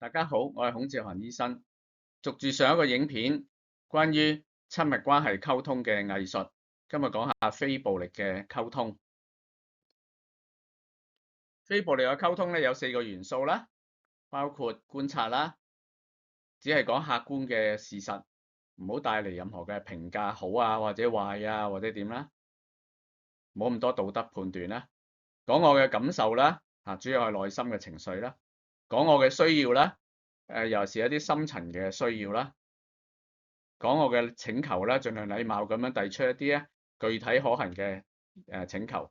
大家好，我係孔志恒醫生。續住上一個影片，關於親密關係溝通嘅藝術，今日講下非暴力嘅溝通。非暴力嘅溝通咧有4個元素啦，包括觀察啦，只係講客觀嘅事實，唔好帶嚟任何嘅評價，好啊或者壞啊或者點啦，冇咁多道德判斷啦。講我嘅感受啦，主要係內心嘅情緒啦。講我嘅需要啦，尤其是一啲深層嘅需要啦。講我嘅請求啦，盡量禮貌咁樣遞出一啲具體可行嘅請求。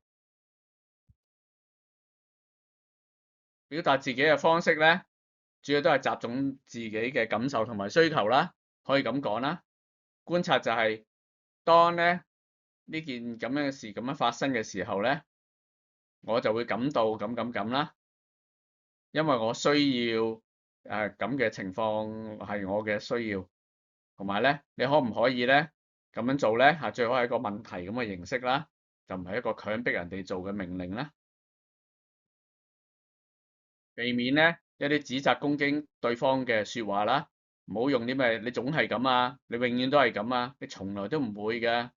表達自己嘅方式咧，主要都係集中自己嘅感受同埋需求啦，可以咁講啦。觀察就係當咧呢件咁樣嘅事咁樣發生嘅時候咧，我就會感到咁啦，因為我需要咁嘅情況係我嘅需要。同埋咧，你可唔可以咧咁樣做咧？最好係一個問題咁嘅形式啦，就唔係一個強迫人哋做嘅命令啦。避免咧一啲指責攻擊對方嘅説話啦，唔好用啲咩你總係咁啊，你永遠都係咁啊，你從來都唔會嘅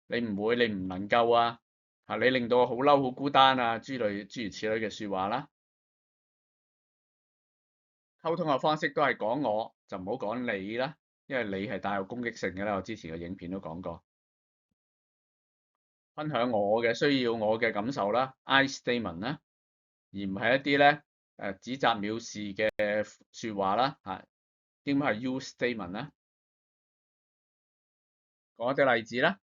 你唔會，你唔能夠啊你令到我好嬲、好孤單啊，諸如此類嘅説話啦。溝通嘅方式都係講我，就唔好講你啦。因為你係帶有攻擊性嘅啦，我之前嘅影片都講過。分享我嘅需要、我嘅感受啦 ，I statement 啦，而唔係一啲咧指責藐視嘅説話啦應該係 you statement 啦。講一啲例子啦，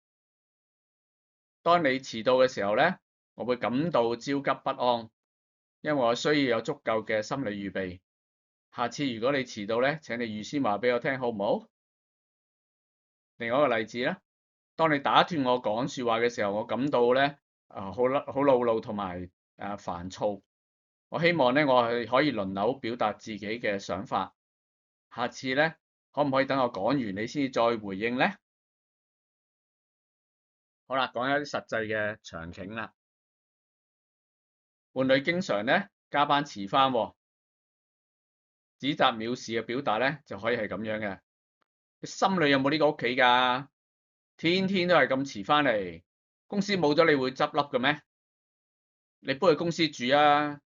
當你遲到嘅時候咧，我會感到焦急不安，因為我需要有足夠嘅心理預備。下次如果你遲到咧，請你預先話俾我聽，好唔好？另外一個例子啦，當你打斷我講説話嘅時候，我感到咧好惱怒同埋煩躁。我希望咧我係可以輪流表達自己嘅想法。下次咧可唔可以等我講完你先至再回應咧？好啦，講一啲實際嘅場景啦。伴侶經常咧加班遲返，指責藐視嘅表達咧就可以係咁樣嘅。你心裏有冇呢個屋企㗎？天天都係咁遲返嚟，公司冇咗你會執笠嘅咩？你搬去公司住啊！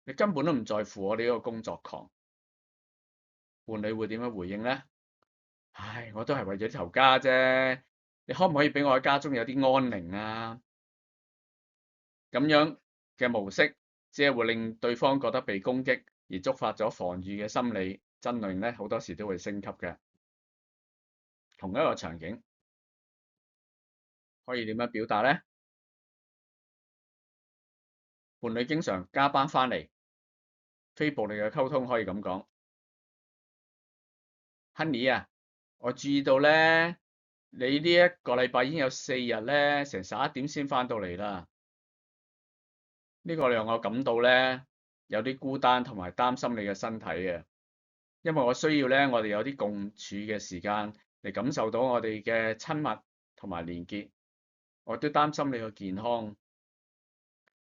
你根本都唔在乎我哋呢個工作狂。伴侶會點樣回應咧？唉，我都係為咗呢頭家啫，你可唔可以俾我喺家中有啲安寧啊？咁樣嘅模式，只係會令對方覺得被攻擊，而觸發咗防禦嘅心理，爭論咧好多時都會升級嘅。同一個場景可以點樣表達咧？伴侶經常加班返嚟，非暴力嘅溝通可以咁講。Honey 啊，我注意到咧，你呢一個禮拜已經有4日咧，成11點先返到嚟啦。呢個讓我感到咧有啲孤單同埋擔心你嘅身體嘅，因為我需要咧我哋有啲共處嘅時間嚟感受到我哋嘅親密同埋連結。我都擔心你個健康。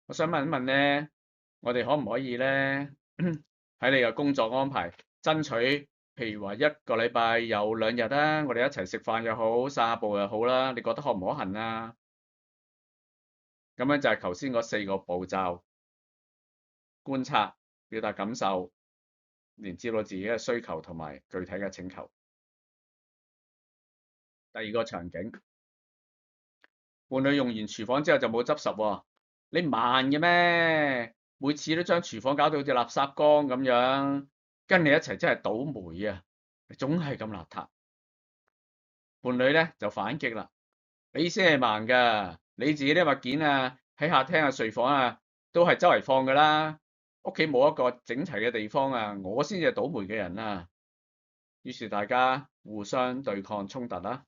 我想問一問咧，我哋可唔可以咧喺你嘅工作安排爭取？譬如話1個禮拜有2日啦，我哋一齊食飯又好，散下步又好啦，你覺得可唔可行啊？咁樣就係頭先嗰4個步驟：觀察、表達感受，連知道自己嘅需求同埋具體嘅請求。第二個場景，伴侶用完廚房之後就冇執拾喎，你慢嘅咩？每次都將廚房搞到好似垃圾缸咁樣，跟你一齊真係倒霉啊！你總係咁邋遢。伴侶咧就反擊啦，你先係盲㗎，你自己啲物件喺客廳睡房都係周圍放㗎啦，屋企冇一個整齊嘅地方我先至係倒霉嘅人啊！於是大家互相對抗衝突啦。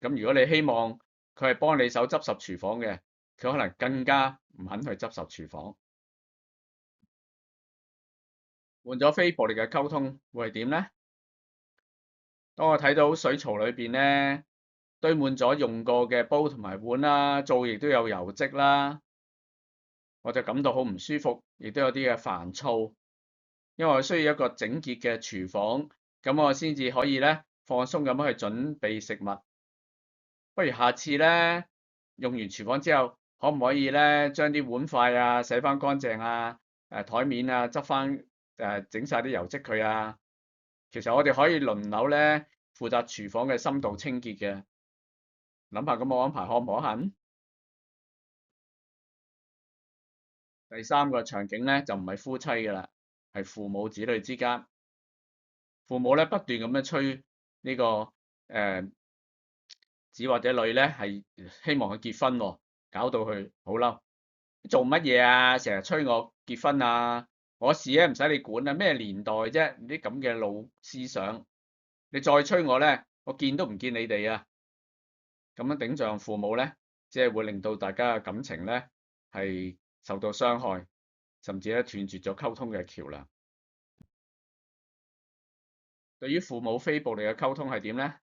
咁如果你希望佢係幫你手執拾廚房嘅，佢可能更加唔肯去執拾廚房。換咗非暴力嘅溝通會係點咧？當我睇到水槽裏邊咧堆滿咗用過嘅煲同埋碗啦，灶亦都有油漬啦，我就感到好唔舒服，亦都有啲嘅煩躁。因為我需要一個整潔嘅廚房，咁我先至可以咧放鬆咁去準備食物。不如下次咧用完廚房之後，可唔可以咧將啲碗筷啊洗翻乾淨啊？台面啊執翻整晒啲油漬佢啊？其實我哋可以輪流咧負責廚房嘅深度清潔嘅。諗下咁嘅安排可唔可行？第三個場景咧就唔係夫妻㗎啦，係父母子女之間。父母咧不斷咁樣催呢個子或者女咧係希望佢結婚喎，搞到佢好嬲。做乜嘢啊？成日催我結婚啊！我事咧唔使你管啊！咩年代啫？啲咁嘅老思想，你再催我咧，我見都唔見你哋啊！咁樣頂撞父母咧，即係會令到大家嘅感情咧係受到傷害，甚至咧斷絕咗溝通嘅橋樑。對於父母非暴力嘅溝通係點咧？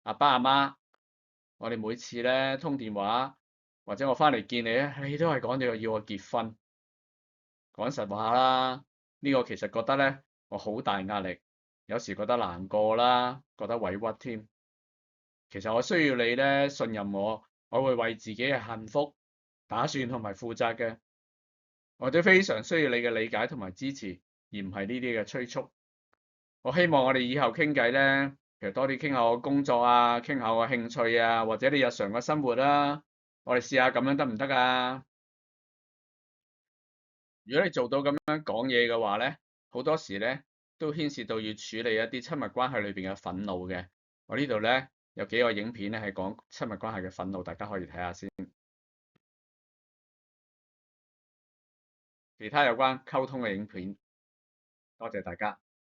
阿爸阿媽，我哋每次咧通電話或者我翻嚟見你咧，你都係講到要我結婚。講實話啦，呢個其實覺得咧我好大壓力，有時覺得難過啦，覺得委屈添。其實我需要你咧信任我，我會為自己嘅幸福打算同埋負責嘅。我哋非常需要你嘅理解同埋支持，而唔係呢啲嘅催促。我希望我哋以後傾偈咧，其實多啲傾下我工作啊，傾下我興趣啊，或者你日常嘅生活啦。我哋試下咁樣得唔得啊？如果你做到咁樣講嘢嘅話咧，好多時咧都牽涉到要處理一啲親密關係裏邊嘅憤怒嘅。我呢度咧有幾個影片咧係講親密關係嘅憤怒，大家可以睇下先。其他有關溝通嘅影片，多謝大家。